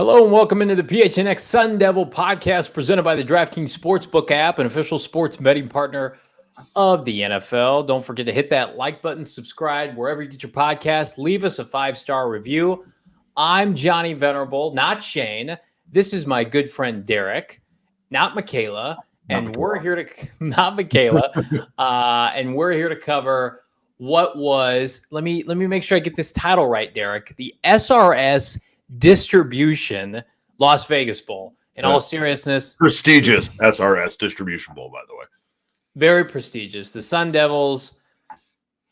Hello and welcome into the PHNX Sun Devil podcast presented by the DraftKings Sportsbook app, an official sports betting partner of the NFL. Don't forget to hit that like button, subscribe wherever you get your podcast, leave us a 5-star review. I'm Johnny Venerable, not Shane. This is my good friend Derek, not Michaela, and we're here to not Michaela, and we're here to cover what was. Let me make sure I get this title right, Derek. The SRS Distribution Las Vegas Bowl. In all seriousness, prestigious SRS Distribution Bowl, by the way. Very prestigious. The Sun Devils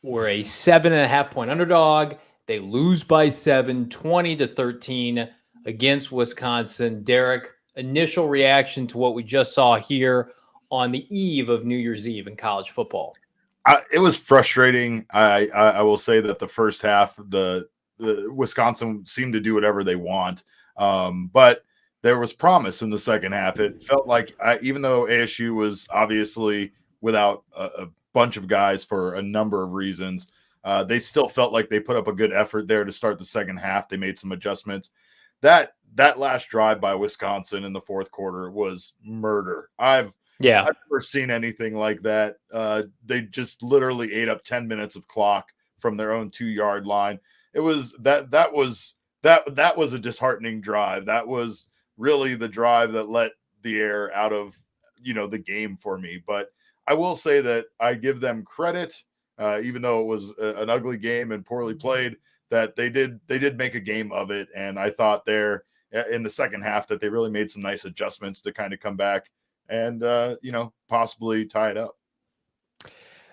were a 7.5-point underdog. They lose by 7, 20-13 against Wisconsin. Derek, initial reaction to what we just saw here on the eve of New Year's Eve in college football. It was frustrating. I will say that the first half, the Wisconsin seemed to do whatever they want, but there was promise in the second half. It felt like, even though ASU was obviously without a bunch of guys for a number of reasons, they still felt like they put up a good effort there to start the second half. They made some adjustments. That last drive by Wisconsin in the fourth quarter was murder. I've never seen anything like that. They just literally ate up 10 minutes of clock from their own 2-yard line. It was that was a disheartening drive. That was really the drive that let the air out of the game for me. But I will say that I give them credit, even though it was an ugly game and poorly played, that they did make a game of it. And I thought there in the second half that they really made some nice adjustments to kind of come back and possibly tie it up.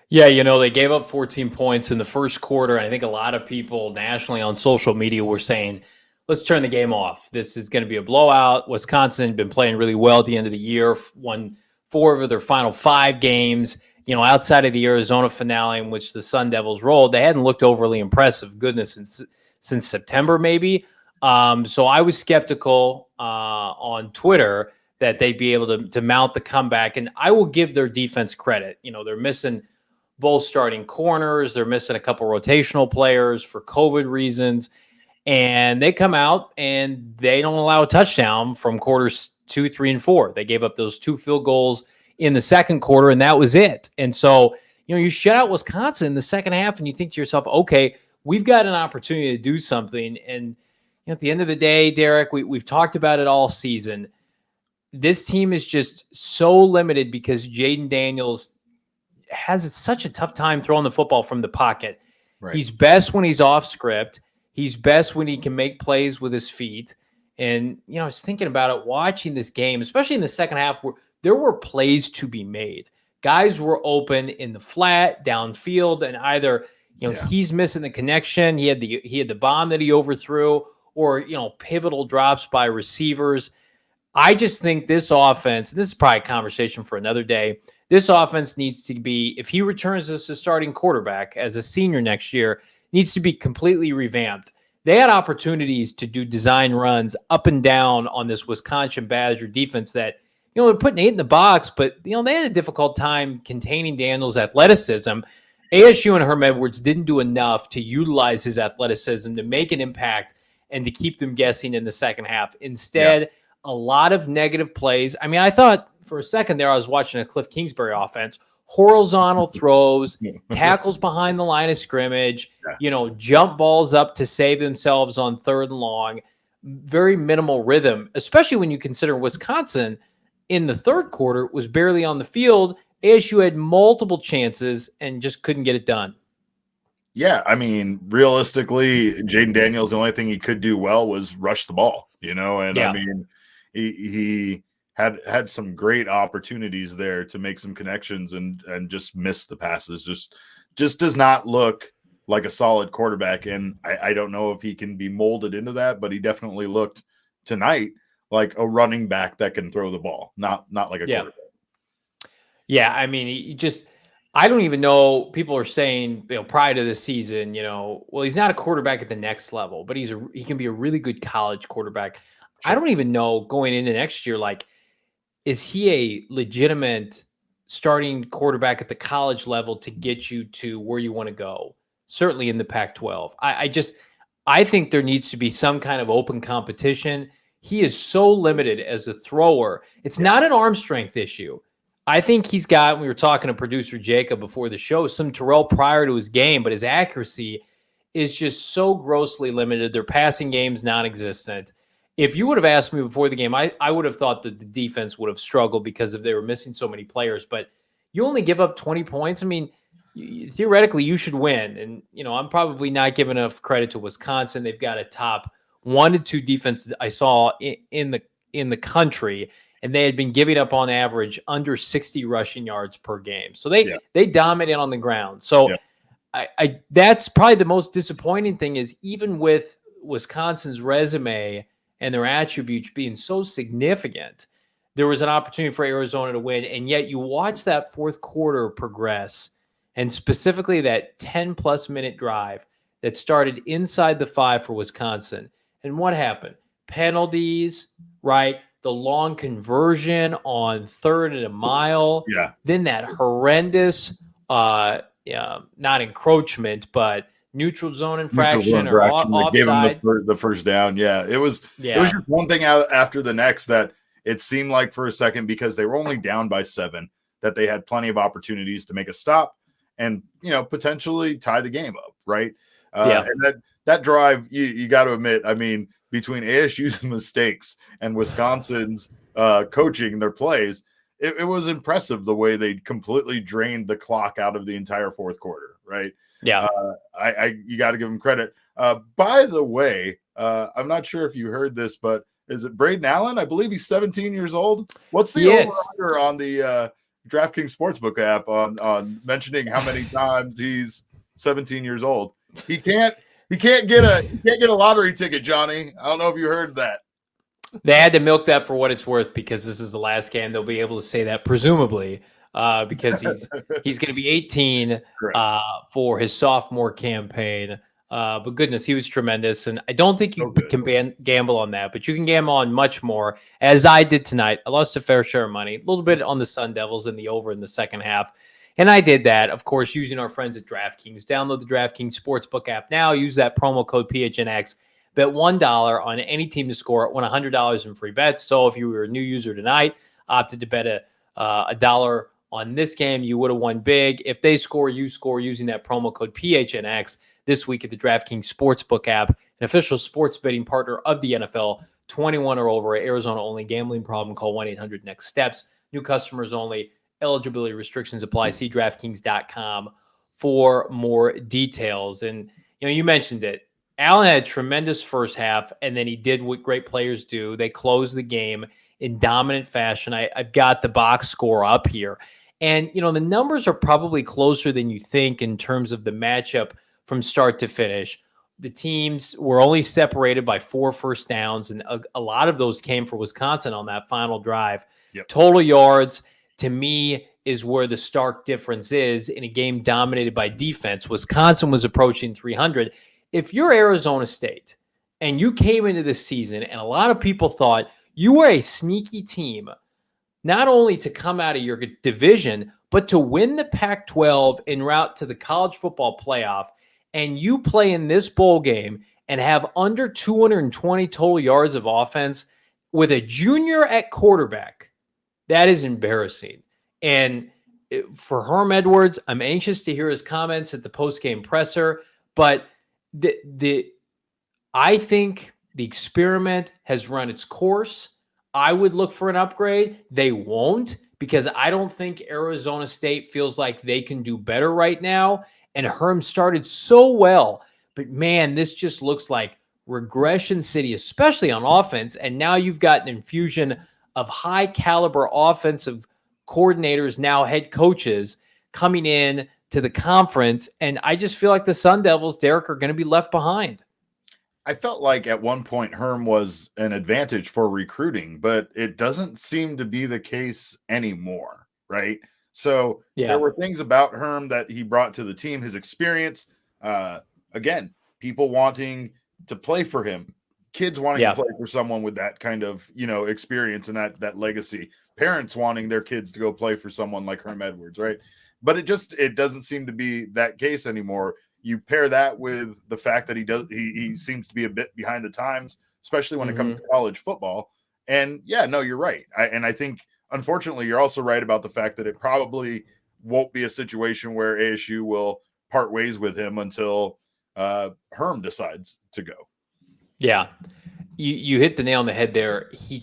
Yeah, they gave up 14 points in the first quarter, and I think a lot of people nationally on social media were saying, let's turn the game off. This is going to be a blowout. Wisconsin had been playing really well at the end of the year, won 4 of their final 5 games. Outside of the Arizona finale in which the Sun Devils rolled, they hadn't looked overly impressive, goodness, since September maybe. So I was skeptical on Twitter that they'd be able to mount the comeback, and I will give their defense credit. They're missing both starting corners. They're missing a couple rotational players for COVID reasons. And they come out and they don't allow a touchdown from quarters 2, 3, and 4. They gave up those 2 field goals in the second quarter, and that was it. And so, you shut out Wisconsin in the second half, and you think to yourself, okay, we've got an opportunity to do something. And at the end of the day, Derek, we've talked about it all season. This team is just so limited because Jayden Daniels has such a tough time throwing the football from the pocket. Right. He's best when he's off script. He's best when he can make plays with his feet. And, I was thinking about it, watching this game, especially in the second half, where there were plays to be made. Guys were open in the flat, downfield, and either, he's missing the connection. He had the bomb that he overthrew, or, pivotal drops by receivers. I just think this offense, and this is probably a conversation for another day, this offense needs to be, if he returns as a starting quarterback as a senior next year, needs to be completely revamped. They had opportunities to do design runs up and down on this Wisconsin Badger defense that, they're putting 8 in the box, but, they had a difficult time containing Daniels' athleticism. ASU and Herm Edwards didn't do enough to utilize his athleticism to make an impact and to keep them guessing in the second half. Instead, a lot of negative plays. I mean, I thought for a second there I was watching a Cliff Kingsbury offense. Horizontal throws, tackles behind the line of scrimmage, jump balls up to save themselves on 3rd and long. Very minimal rhythm, especially when you consider Wisconsin in the third quarter was barely on the field. ASU had multiple chances and just couldn't get it done. Yeah, I mean, realistically, Jayden Daniels, the only thing he could do well was rush the ball, and I mean, he had some great opportunities there to make some connections and just missed the passes. Just does not look like a solid quarterback. And I don't know if he can be molded into that, but he definitely looked tonight like a running back that can throw the ball, not like a quarterback. Yeah, I mean, I don't even know. People are saying, prior to this season, well, he's not a quarterback at the next level, but he can be a really good college quarterback. Sure. I don't even know going into next year, is he a legitimate starting quarterback at the college level to get you to where you want to go? Certainly in the Pac-12. I think there needs to be some kind of open competition. he is so limited as a thrower. It's not an arm strength issue. I think he's got, we were talking to producer Jacob before the show, some Terrell prior to his game, but his accuracy is just so grossly limited. Their passing game's non-existent. If you would have asked me before the game, I would have thought that the defense would have struggled because if they were missing so many players. But you only give up 20 points. I mean, theoretically, you should win. And, I'm probably not giving enough credit to Wisconsin. They've got a top 1 to 2 defense that I saw in the country, and they had been giving up on average under 60 rushing yards per game. So they dominate on the ground. So I that's probably the most disappointing thing is even with Wisconsin's resume and their attributes being so significant, there was an opportunity for Arizona to win. And yet you watch that fourth quarter progress, and specifically that 10-plus minute drive that started inside the 5 for Wisconsin. And what happened? Penalties, right? The long conversion on 3rd and a mile. Yeah. Then that horrendous, not encroachment, but neutral zone infraction or offside. Gave him the first down. Yeah. It was just one thing out after the next that it seemed like for a second, because they were only down by 7, that they had plenty of opportunities to make a stop and, potentially tie the game up. Right. And that drive, you got to admit, I mean, between ASU's mistakes and Wisconsin's coaching their plays, it was impressive the way they completely drained the clock out of the entire fourth quarter, right? Yeah. You got to give them credit. By the way, I'm not sure if you heard this, but is it Braden Allen? I believe he's 17 years old. What's the over-under on the DraftKings Sportsbook app on mentioning how many times he's 17 years old? He can't get a lottery ticket, Johnny. I don't know if you heard that. They had to milk that for what it's worth because this is the last game they'll be able to say that, presumably, because he's going to be 18 for his sophomore campaign. But goodness, he was tremendous, and I don't think you can gamble on that, but you can gamble on much more, as I did tonight. I lost a fair share of money, a little bit on the Sun Devils and the over in the second half. And I did that, of course, using our friends at DraftKings. Download the DraftKings Sportsbook app now. Use that promo code PHNX. Bet $1 on any team to score. Win $100 in free bets. So if you were a new user tonight, opted to bet a dollar on this game, you would have won big. If they score, you score using that promo code PHNX this week at the DraftKings Sportsbook app, an official sports betting partner of the NFL. 21 or over, Arizona only. Gambling problem, call 1-800-NEXT-STEPS. New customers only. Eligibility restrictions apply. See DraftKings.com for more details. And, you mentioned it. Allen had a tremendous first half, and then he did what great players do. They closed the game in dominant fashion. I've got the box score up here. And, the numbers are probably closer than you think in terms of the matchup from start to finish. The teams were only separated by 4 first downs, and a lot of those came for Wisconsin on that final drive. Yep. Total yards, to me, is where the stark difference is in a game dominated by defense. Wisconsin was approaching 300. If you're Arizona State and you came into this season and a lot of people thought you were a sneaky team, not only to come out of your division, but to win the Pac-12 en route to the college football playoff, and you play in this bowl game and have under 220 total yards of offense with a junior at quarterback, that is embarrassing. And for Herm Edwards, I'm anxious to hear his comments at the post-game presser, but I think the experiment has run its course. I would look for an upgrade. They won't, because I don't think Arizona State feels like they can do better right now. And Herm started so well, but man, this just looks like regression city, especially on offense. And now you've got an infusion of high caliber offensive coordinators, now head coaches, coming in to the conference. And I just feel like the Sun Devils, Derek, are going to be left behind. I felt like at one point Herm was an advantage for recruiting, but it doesn't seem to be the case anymore, right? So there were things about Herm that he brought to the team, his experience. Again, people wanting to play for him, kids wanting to play for someone with that kind of, experience and that legacy, parents wanting their kids to go play for someone like Herm Edwards, right? But it doesn't seem to be that case anymore. You pair that with the fact that he seems to be a bit behind the times. especially when it comes to college football. And yeah, no, you're right. I think, unfortunately, you're also right about the fact that it probably won't be a situation where ASU will part ways with him until Herm decides to go. Yeah. You hit the nail on the head there. He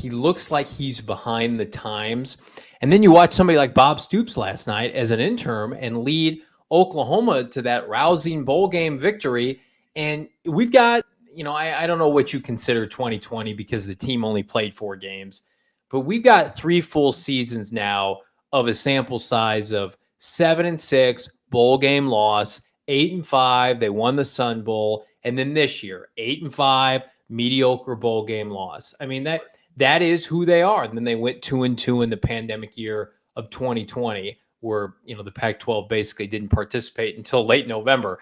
looks like he's behind the times. And then you watch somebody like Bob Stoops last night as an interim and lead Oklahoma to that rousing bowl game victory. And we've got, I don't know what you consider 2020 because the team only played 4 games, but we've got 3 full seasons now of a sample size of 7-6 bowl game loss, 8-5. They won the Sun Bowl. And then this year, 8-5, mediocre bowl game loss. I mean, that is who they are. And then they went 2-2 in the pandemic year of 2020, where the Pac-12 basically didn't participate until late November.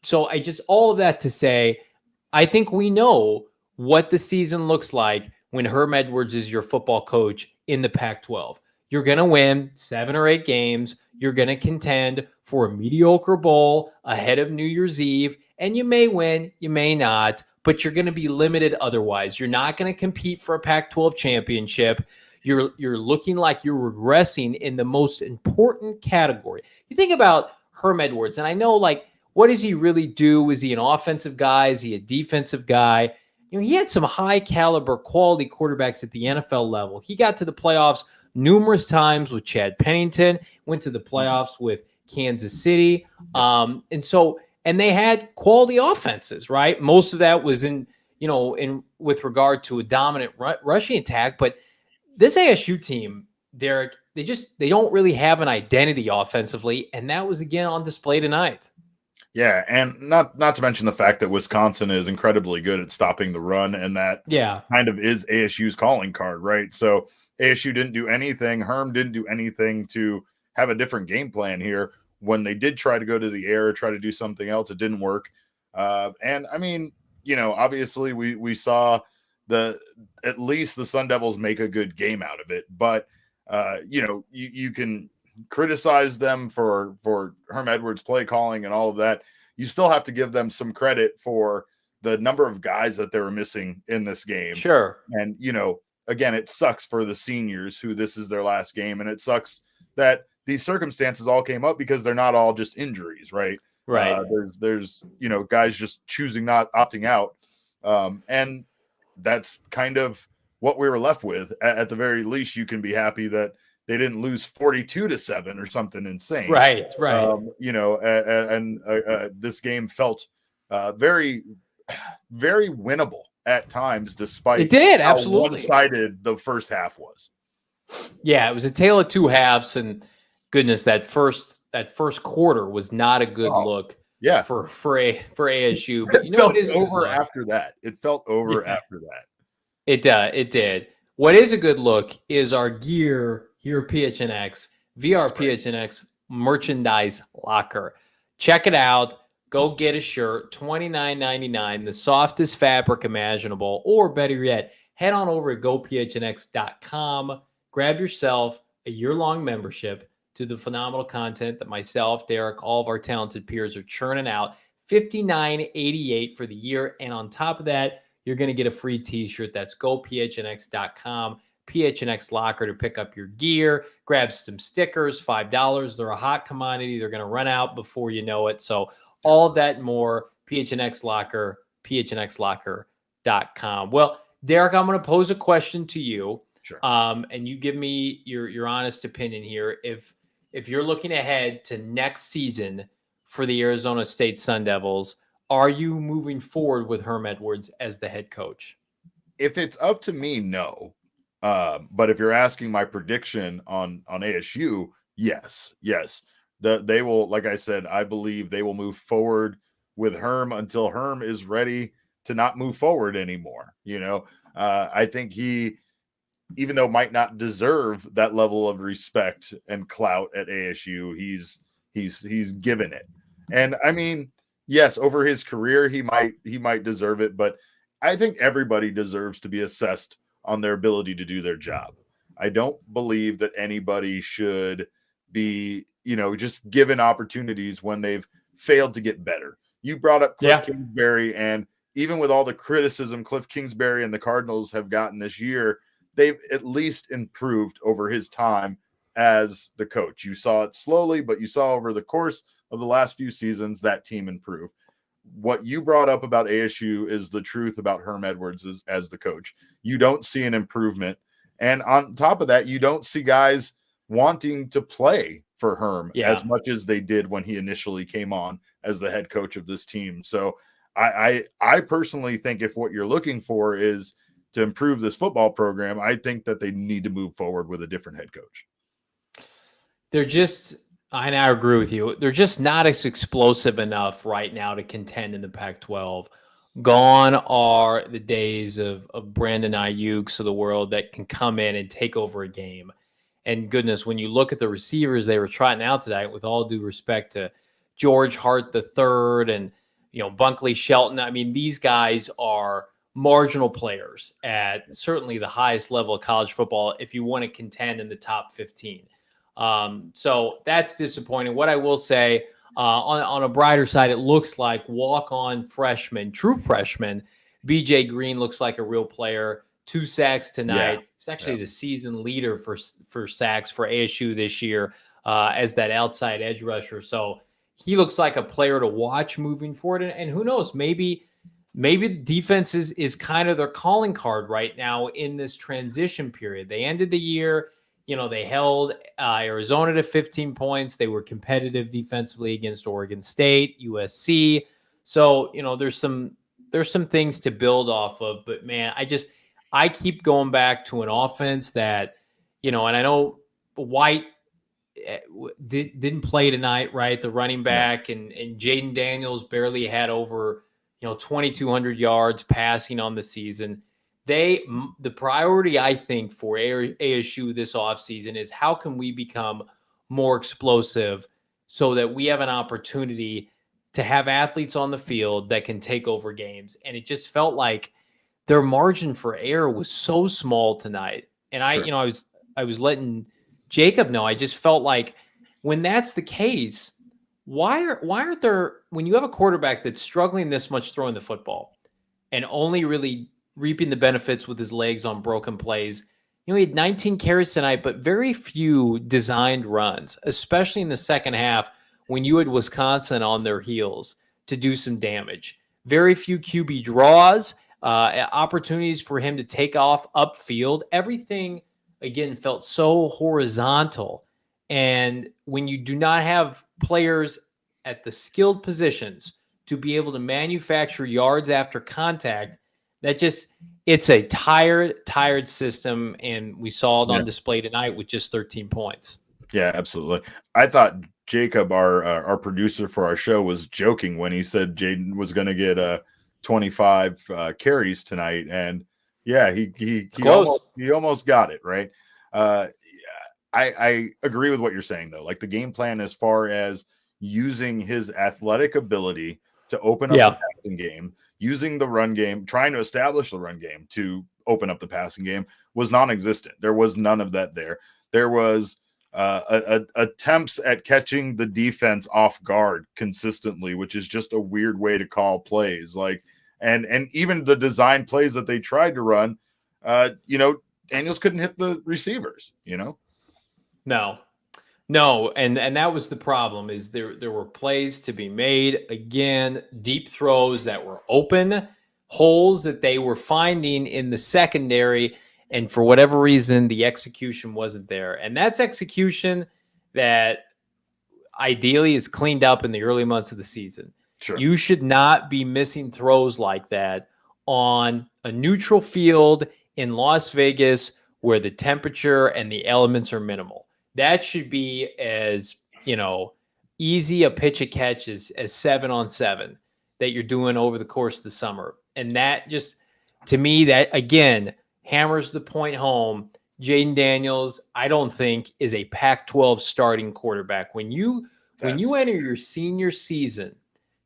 So all of that to say, I think we know what the season looks like when Herm Edwards is your football coach in the Pac-12. You're going to win 7 or 8 games. You're going to contend for a mediocre bowl ahead of New Year's Eve. And you may win, you may not, but you're going to be limited otherwise. You're not going to compete for a Pac-12 championship. You're looking like you're regressing in the most important category. You think about Herm Edwards, and I know, what does he really do? Is he an offensive guy? Is he a defensive guy? He had some high caliber quality quarterbacks at the NFL level. He got to the playoffs numerous times with Chad Pennington, went to the playoffs with Kansas City. And they had quality offenses, right? Most of that was in with regard to a dominant rushing attack. But this ASU team, Derek, they don't really have an identity offensively. And that was, again, on display tonight. Yeah, and not to mention the fact that Wisconsin is incredibly good at stopping the run, and that kind of is ASU's calling card, right? So ASU didn't do anything. Herm didn't do anything to have a different game plan here. When they did try to go to the air, try to do something else, it didn't work. And I mean, obviously we saw at least the Sun Devils make a good game out of it. But you can criticize them for Herm Edwards' play calling and all of that. You still have to give them some credit for the number of guys that they were missing in this game. Sure. And again, it sucks for the seniors who this is their last game, and it sucks that these circumstances all came up because they're not all just injuries, right? Right. There's guys just choosing not opting out, and that's kind of what we were left with. At the very least, you can be happy that they didn't lose 42-7 or something insane, right? This game felt very, very winnable at times, despite it did how absolutely one-sided the first half was. Yeah, it was a tale of 2 halves, and goodness, that first quarter was not a good look. Yeah, for ASU, but it felt over after that. It felt over after that. It did. What is a good look is our gear here at PHNX, VR PHNX merchandise locker. Check it out. Go get a shirt, $29.99, the softest fabric imaginable, or better yet, head on over to gophnx.com. Grab yourself a year-long membership to the phenomenal content that myself, Derek, all of our talented peers are churning out. $59.88 for the year. And on top of that, you're going to get a free t-shirt. That's gophnx.com, PHNX locker, to pick up your gear. Grab some stickers, $5. They're a hot commodity. They're going to run out before you know it. So all of that and more, PHNX locker, phnxlocker.com. Well, Derek, I'm going to pose a question to you. Sure. And you give me your honest opinion here. If you're looking ahead to next season for the Arizona State Sun Devils, are you moving forward with Herm Edwards as the head coach? If it's up to me, no. But if you're asking my prediction on ASU, yes. They will, like I said, I believe they will move forward with Herm until Herm is ready to not move forward anymore. I think he, even though might not deserve that level of respect and clout at ASU, he's given it. And I mean, yes, over his career, he might deserve it, but I think everybody deserves to be assessed on their ability to do their job. I don't believe that anybody should be, just given opportunities when they've failed to get better. You brought up Cliff Kingsbury, and even with all the criticism Cliff Kingsbury and the Cardinals have gotten this year, they've at least improved over his time as the coach. You saw it slowly, but you saw over the course of the last few seasons that team improve. What you brought up about ASU is the truth about Herm Edwards as the coach. You don't see an improvement. And on top of that, you don't see guys wanting to play for Herm as much as they did when he initially came on as the head coach of this team. So I personally think if what you're looking for is to improve this football program, I think that they need to move forward with a different head coach. I now agree with you. They're just not as explosive enough right now to contend in the Pac-12. Gone are the days of Brandon Ayuk's of the world that can come in and take over a game. And goodness, when you look at the receivers they were trotting out tonight, with all due respect to George Hart III and Bunkley Shelton, I mean, these guys are marginal players at certainly the highest level of college football if you want to contend in the top 15. So that's disappointing. What I will say, on a brighter side, it looks like walk-on freshman, true freshman, BJ Green looks like a real player. 2 sacks tonight. Yeah. He's actually the season leader for sacks for ASU this year as that outside edge rusher. So he looks like a player to watch moving forward. And who knows, maybe the defense is kind of their calling card right now in this transition period. They ended the year, they held Arizona to 15 points. They were competitive defensively against Oregon State, USC. So, there's some things to build off of. But, man, I keep going back to an offense that, and I know White didn't play tonight, right? The running back and Jayden Daniels barely had over, 2,200 yards passing on the season. The priority, I think, for ASU this offseason is how can we become more explosive so that we have an opportunity to have athletes on the field that can take over games. And it just felt like their margin for error was so small tonight. And I was letting Jacob know, I just felt like when that's the case, why aren't there, when you have a quarterback that's struggling this much throwing the football and only really reaping the benefits with his legs on broken plays, he had 19 carries tonight, but very few designed runs, especially in the second half when you had Wisconsin on their heels to do some damage. Very few QB draws, opportunities for him to take off upfield. Everything, again, felt so horizontal. And when you do not have players at the skilled positions to be able to manufacture yards after contact, it's a tired system. And we saw it on display tonight with just 13 points. Yeah, absolutely. I thought Jacob, our producer for our show, was joking when he said Jayden was going to get 25 carries tonight. And yeah, he almost got it, right? I agree with what you're saying, though. Like the game plan as far as using his athletic ability to open up the passing game, using the run game, trying to establish the run game to open up the passing game was non-existent. There was none of that there. There was attempts at catching the defense off guard consistently, which is just a weird way to call plays. Like, and even the design plays that they tried to run, Daniels couldn't hit the receivers, No, and that was the problem. Is there were plays to be made, again, deep throws that were open, holes that they were finding in the secondary, and for whatever reason the execution wasn't there. And that's execution that ideally is cleaned up in the early months of the season. Sure. You should not be missing throws like that on a neutral field in Las Vegas where the temperature and the elements are minimal. That should be as, easy a pitch a catch as 7-on-7 that you're doing over the course of the summer. And that just, to me, that again hammers the point home. Jayden Daniels, I don't think, is a Pac-12 starting quarterback. When you enter your senior season,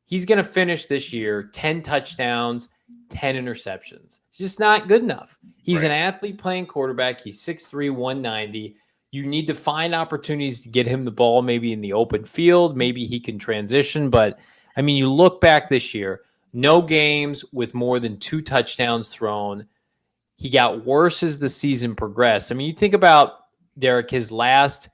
he's going to finish this year 10 touchdowns, 10 interceptions. It's just not good enough. He's an athlete playing quarterback. He's 6'3", 190. You need to find opportunities to get him the ball, maybe in the open field. Maybe he can transition. But, I mean, you look back this year, no games with more than 2 touchdowns thrown. He got worse as the season progressed. I mean, you think about Derek, his last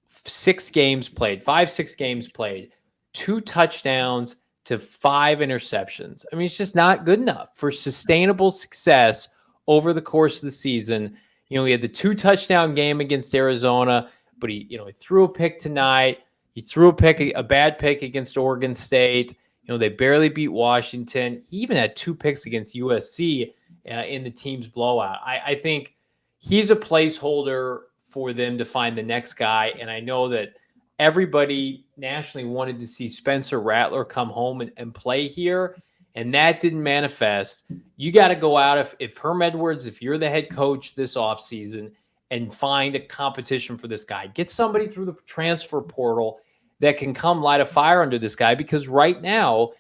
6 games played, 6 games played, 2 touchdowns to 5 interceptions. I mean, it's just not good enough for sustainable success over the course of the season. You know, he had the 2 touchdown game against Arizona, but he threw a pick tonight. He threw a bad pick against Oregon State. You know, they barely beat Washington. He even had 2 picks against USC in the team's blowout. I think he's a placeholder for them to find the next guy. And I know that everybody nationally wanted to see Spencer Rattler come home and play here, and that didn't manifest. You got to go out if Herm Edwards, if you're the head coach this offseason, and find a competition for this guy. Get somebody through the transfer portal that can come light a fire under this guy, because right now,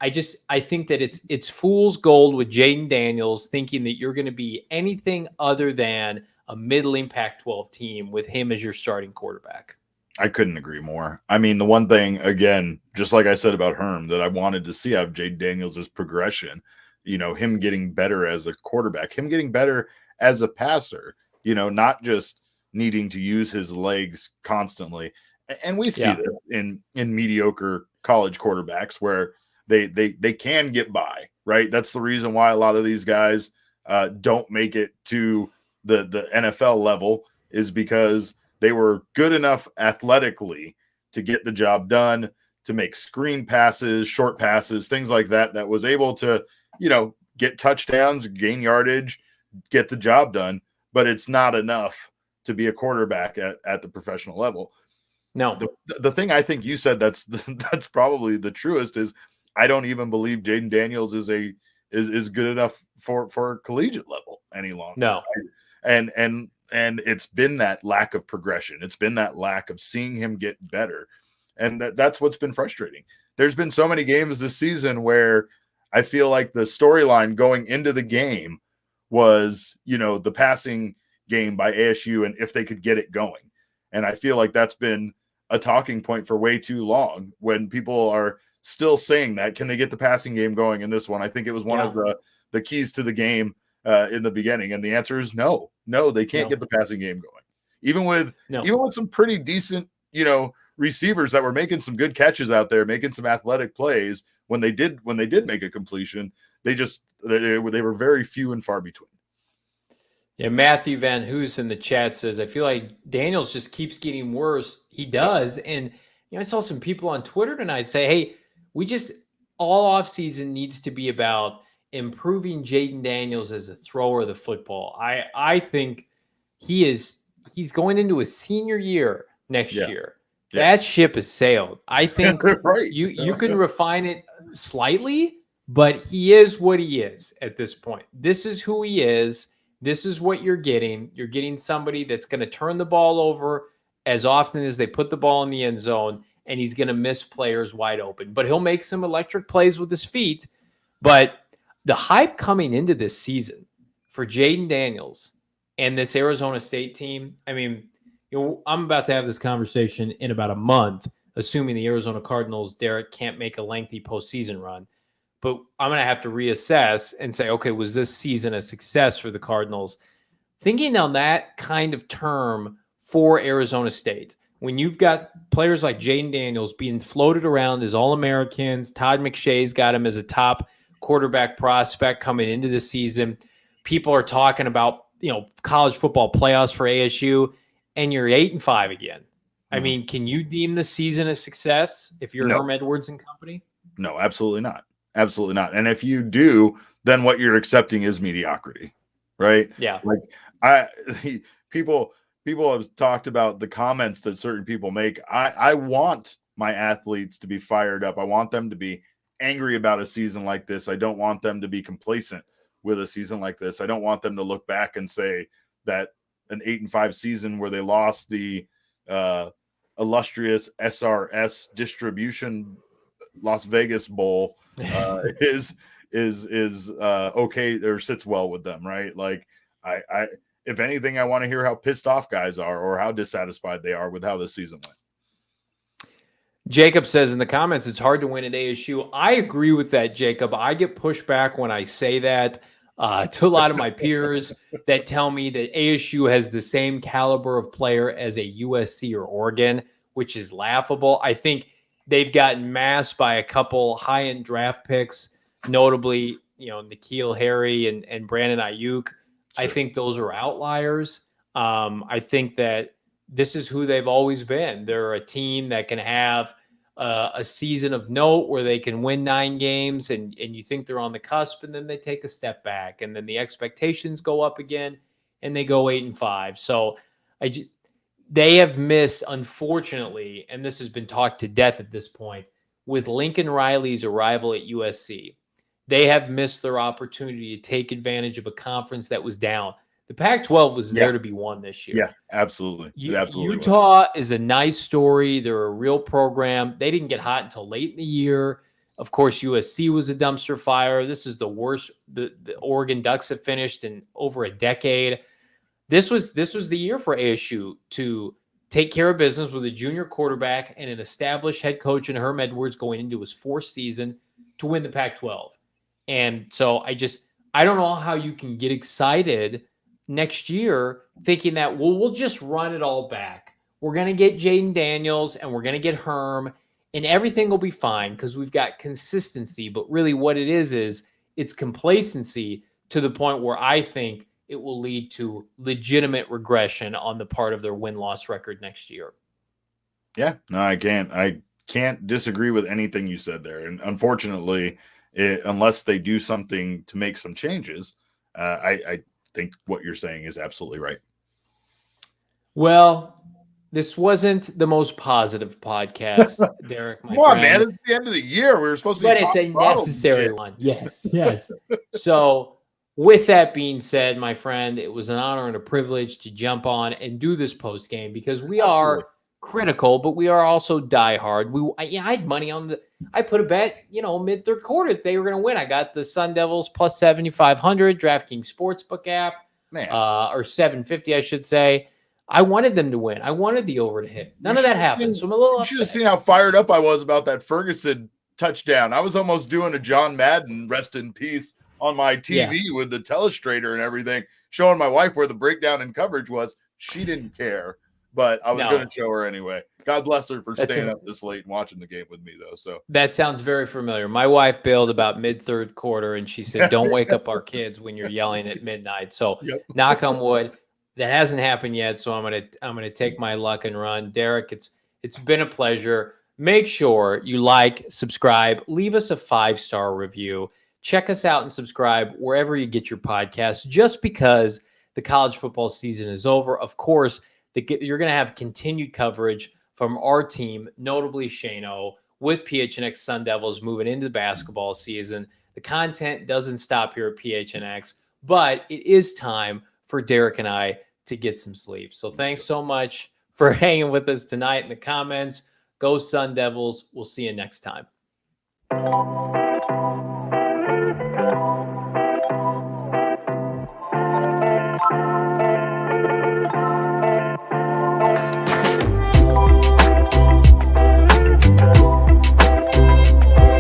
I think that it's fool's gold with Jayden Daniels thinking that you're going to be anything other than a middling Pac-12 team with him as your starting quarterback. I couldn't agree more. I mean, the one thing, again, just like I said about Herm, that I wanted to see out of Jayden Daniels is progression. You know, him getting better as a quarterback, him getting better as a passer, you know, not just needing to use his legs constantly. And we see this in mediocre college quarterbacks where they can get by, right? That's the reason why a lot of these guys don't make it to the NFL level, is because they were good enough athletically to get the job done, to make screen passes, short passes, things like that, that was able to, you know, get touchdowns, gain yardage, get the job done. But it's not enough to be a quarterback at the professional level. No. The thing I think you said that's probably the truest is I don't even believe Jayden Daniels is good enough for collegiate level any longer. No. And it's been that lack of progression. It's been that lack of seeing him get better. And that's what's been frustrating. There's been so many games this season where I feel like the storyline going into the game was, you know, the passing game by ASU and if they could get it going. And I feel like that's been a talking point for way too long when people are still saying that. Can they get the passing game going in this one? I think it was one of the keys to the game in the beginning. And the answer is no, they can't get the passing game going. Even with some pretty decent, you know, receivers that were making some good catches out there, making some athletic plays, when they did make a completion, they were very few and far between. Yeah, Matthew Van Hoos in the chat says, I feel like Daniels just keeps getting worse. He does. And I saw some people on Twitter tonight say, hey, all offseason needs to be about improving Jayden Daniels as a thrower of the football. I think he's going into a senior year next year. Yeah. That ship has sailed. I think right. you can refine it slightly, but he is what he is at this point. This is who he is. This is what you're getting. You're getting somebody that's going to turn the ball over as often as they put the ball in the end zone, and he's going to miss players wide open. But he'll make some electric plays with his feet. But the hype coming into this season for Jayden Daniels and this Arizona State team, I mean, I'm about to have this conversation in about a month, assuming the Arizona Cardinals, Derek, can't make a lengthy postseason run. But I'm going to have to reassess and say, okay, was this season a success for the Cardinals? Thinking on that kind of term for Arizona State, when you've got players like Jayden Daniels being floated around as All-Americans, Todd McShay's got him as a top quarterback prospect coming into the season. People are talking about, college football playoffs for ASU, and you're 8-5 again. Mm-hmm. I mean, can you deem the season a success if you're Herm Edwards and company? No, absolutely not. Absolutely not. And if you do, then what you're accepting is mediocrity, right? Yeah. Like people have talked about the comments that certain people make. I want my athletes to be fired up. I want them to be angry about a season like this. I don't want them to be complacent with a season like this. I don't want them to look back and say that an 8-5 season where they lost the illustrious SRS distribution Las Vegas Bowl is okay or sits well with them, right? Like I if anything, I want to hear how pissed off guys are or how dissatisfied they are with how the season went. Jacob says in the comments, it's hard to win at ASU. I agree with that, Jacob. I get pushback when I say that to a lot of my peers that tell me that ASU has the same caliber of player as a USC or Oregon, which is laughable. I think they've gotten masked by a couple high-end draft picks, notably, N'Keal Harry and Brandon Ayuk. Sure. I think those are outliers. I think that this is who they've always been. They're a team that can have a season of note where they can win 9 games and you think they're on the cusp, and then they take a step back, and then the expectations go up again and they go 8-5. So they have missed, unfortunately, and this has been talked to death at this point, with Lincoln Riley's arrival at USC. They have missed their opportunity to take advantage of a conference that was down. The Pac-12 was there to be won this year. Yeah, absolutely. Utah is a nice story. They're a real program. They didn't get hot until late in the year. Of course, USC was a dumpster fire. This is the worst the Oregon Ducks have finished in over a decade. This was the year for ASU to take care of business with a junior quarterback and an established head coach in Herm Edwards going into his 4th season to win the Pac-12. And so I don't know how you can get excited next year thinking that, we'll just run it all back. We're going to get Jayden Daniels and we're going to get Herm and everything will be fine because we've got consistency. But really what it is it's complacency to the point where I think it will lead to legitimate regression on the part of their win-loss record next year. Yeah, no, I can't disagree with anything you said there. And unfortunately, unless they do something to make some changes, I think what you're saying is absolutely right. Well, this wasn't the most positive podcast, Derek. Come on, man. It's the end of the year. We were supposed to be. But it's a necessary one. Yes. So with that being said, my friend, it was an honor and a privilege to jump on and do this post game because we are critical, but we are also diehard. I had money on I put a bet, mid-3rd quarter that they were going to win. I got the Sun Devils plus 7,500 DraftKings Sportsbook app, or 750, I should say. I wanted them to win. I wanted the over to hit. None of that happened. So I'm a little upset. You should have seen how fired up I was about that Ferguson touchdown. I was almost doing a John Madden, rest in peace, on my TV with the telestrator and everything, showing my wife where the breakdown in coverage was. She didn't care. But I was going to show her anyway. God bless her for staying up this late and watching the game with me, though. So that sounds very familiar. My wife bailed about mid-3rd quarter, and she said, "Don't wake up our kids when you're yelling at midnight." So, knock on wood, that hasn't happened yet. So I'm gonna take my luck and run. Derek, it's been a pleasure. Make sure you like, subscribe, leave us a 5-star review. Check us out and subscribe wherever you get your podcasts. Just because the college football season is over, of course. You're going to have continued coverage from our team, notably Shano, with PHNX Sun Devils moving into the basketball season. The content doesn't stop here at PHNX, but it is time for Derek and I to get some sleep. So thanks so much for hanging with us tonight in the comments. Go Sun Devils. We'll see you next time.